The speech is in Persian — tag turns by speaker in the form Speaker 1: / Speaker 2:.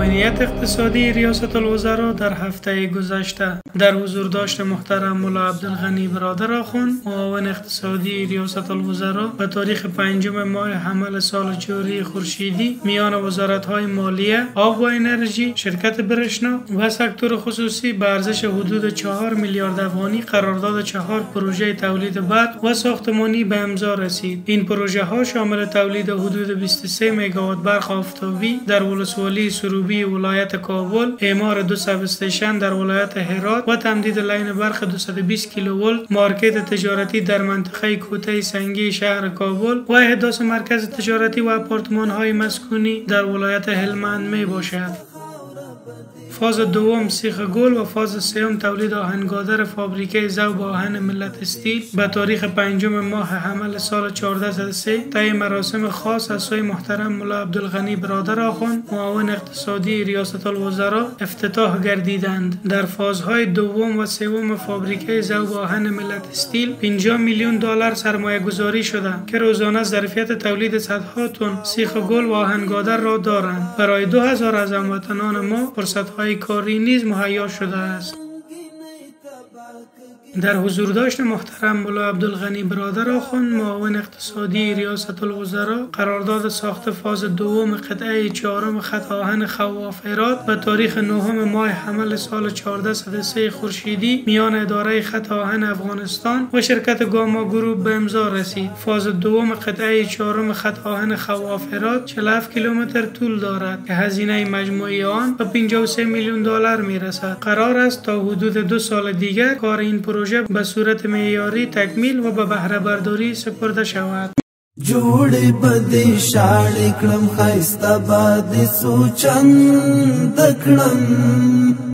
Speaker 1: معاونیت اقتصادی ریاست الوزراء در هفته گذشته در حضور داشت محترم ملا عبدالغنی برادر آخوند، معاون اقتصادی ریاست الوزراء، به تاریخ 5 ماه حمل سال جاری خورشیدی میان وزارت‌های مالیه، آب و انرژی، شرکت برشنا و سکتور خصوصی به ارزش حدود 4 میلیارد افغانی قرارداد 4 پروژه تولید برق و ساختمانی به امضا رسید. این پروژه ها شامل تولید حدود 23 مگاوات برق آفتابی در ولسوالی سروبی ولایت کابل، اعمار 2 سب استیشن در ولایت هرات و تمدید لین برق 220 کیلوولت، مارکت تجارتی در منطقه کوته سنگی شهر کابل و احداث مرکز تجارتی و آپارتمان های مسکونی در ولایت هلمند می باشد. فاز دوم سیخ گل و فاز سوم تولید آهنگادر فابریکه ذوب آهن ملت استیل به تاریخ 5 ماه حمل سال 1403 طی مراسم خاص از سوی محترم ملا عبدالغنی برادر آخوند، معاون اقتصادی ریاست الوزراء افتتاح گردیدند. در فازهای دوم و سوم فابریکه ذوب آهن ملت استیل 50 میلیون دلار سرمایه گذاری شده که روزانه ظرفیت تولید صدها تن سیخ گل و آهنگادر را دارند. برای 2000 از هموطنان ما فرصت‌های کاری نیز مهیا شده است. در حضور داشت محترم ملا عبدالغنی برادر آخوند، معاون اقتصادی ریاست الوزراء، قرارداد ساخت فاز دوم قطعه 4 خط آهن خواف هرات به تاریخ 9 ماه حمل سال 1403 خورشیدی میان اداره خط آهن افغانستان و شرکت گاما گروپ به امضا رسید. فاز دوم قطعه 4 خط آهن خواف هرات 47 کیلومتر طول دارد که هزینه مجموعی آن به 53 میلیون دلار میرسد. قرار است تا حدود 2 سال دیگر کار این پروژه به صورت معیاری تکمیل و به بهره برداری سپرده شود.
Speaker 2: جوړې بدې شاړې کړم ښایسته به دې څو چند کړم